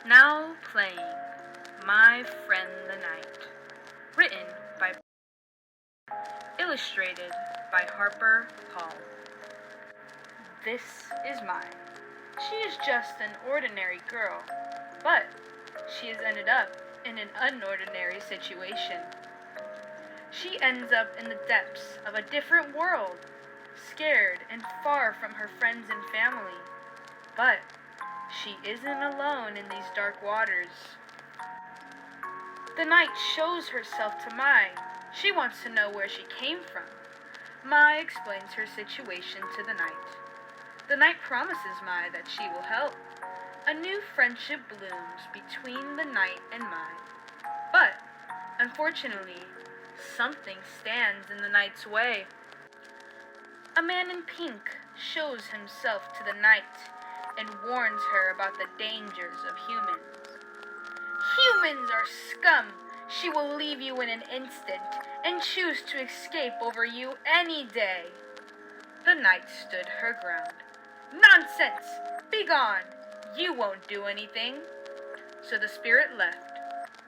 Now playing My Friend the Night. Written by Illustrated by Harper Hall. This is Mai. She is just an ordinary girl, but she has ended up in an unordinary situation. She ends up in the depths of a different world, scared and far from her friends and family. But she isn't alone in these dark waters. The night shows herself to Mai. She wants to know where she came from. Mai explains her situation to the night. The night promises Mai that she will help. A new friendship blooms between the night and Mai. But, unfortunately, something stands in the night's way. A man in pink shows himself to the night and warns her about the dangers of humans. Humans are scum. She will leave you in an instant and choose to escape over you any day. The night stood her ground. Nonsense! Be gone! You won't do anything. So the spirit left,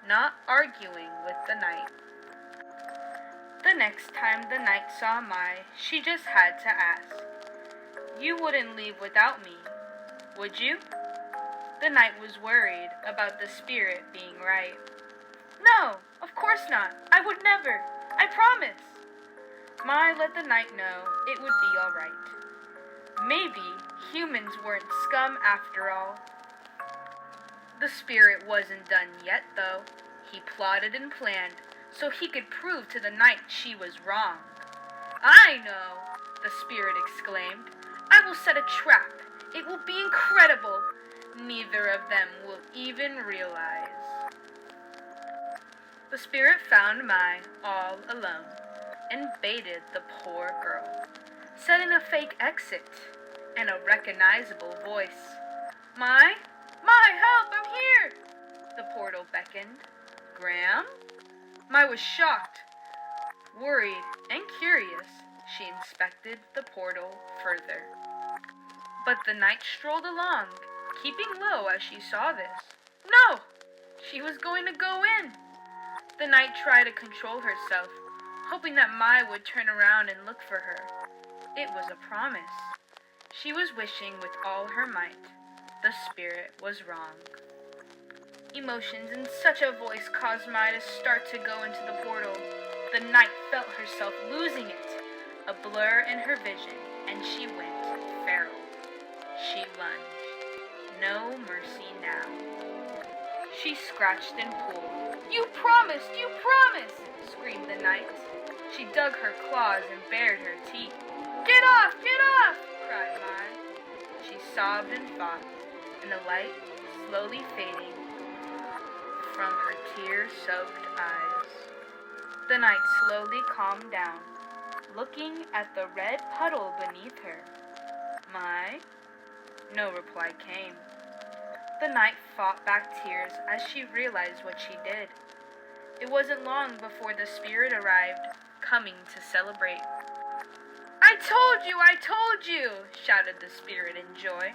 not arguing with the night. The next time the night saw Mai, she just had to ask, "You wouldn't leave without me, would you?" The night was worried about the spirit being right. "No, of course not. I would never. I promise." Mai let the night know it would be all right. Maybe humans weren't scum after all. The spirit wasn't done yet, though. He plotted and planned so he could prove to the night she was wrong. "I know," the spirit exclaimed. "I will set a trap. It will be incredible. Neither of them will even realize." The spirit found Mai all alone and baited the poor girl, setting a fake exit and a recognizable voice. "Mai? Mai, help! I'm here!" The portal beckoned. "Graham?" Mai was shocked. Worried and curious, she inspected the portal further. But the night strolled along, keeping low as she saw this. No! She was going to go in. The night tried to control herself, hoping that Mai would turn around and look for her. It was a promise. She was wishing with all her might. The spirit was wrong. Emotions in such a voice caused Mai to start to go into the portal. The night felt herself losing it, a blur in her vision, and she went feral. She lunged. No mercy now. She scratched and pulled. "You promised! You promised!" screamed the night. She dug her claws and bared her teeth. "Get off! Get off!" cried Mai. She sobbed and fought, and the light slowly fading from her tear-soaked eyes. The night slowly calmed down, looking at the red puddle beneath her. "Mai?" No reply came. The night fought back tears as she realized what she did. It wasn't long before the spirit arrived, coming to celebrate. "I told you! I told you!" shouted the spirit in joy.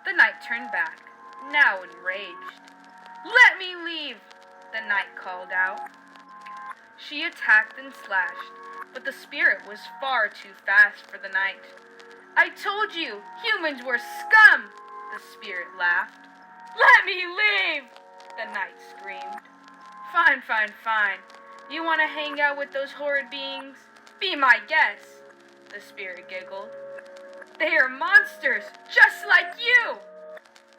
The night turned back, now enraged. "Let me leave!" the night called out. She attacked and slashed, but the spirit was far too fast for the night. "I told you! Humans were scum!" the spirit laughed. "Let me leave!" the night screamed. "Fine, fine, fine. You want to hang out with those horrid beings? Be my guest!" the spirit giggled. "They are monsters, just like you!"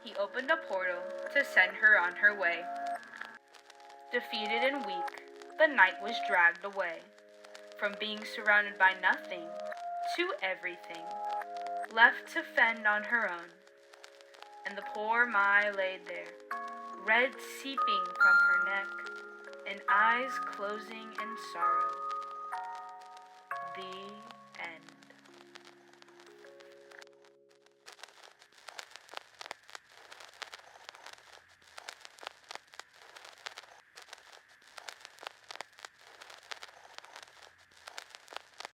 He opened a portal to send her on her way. Defeated and weak, the night was dragged away, from being surrounded by nothing to everything, left to fend on her own. And the poor Mai laid there, red seeping from her neck, and eyes closing in sorrow. The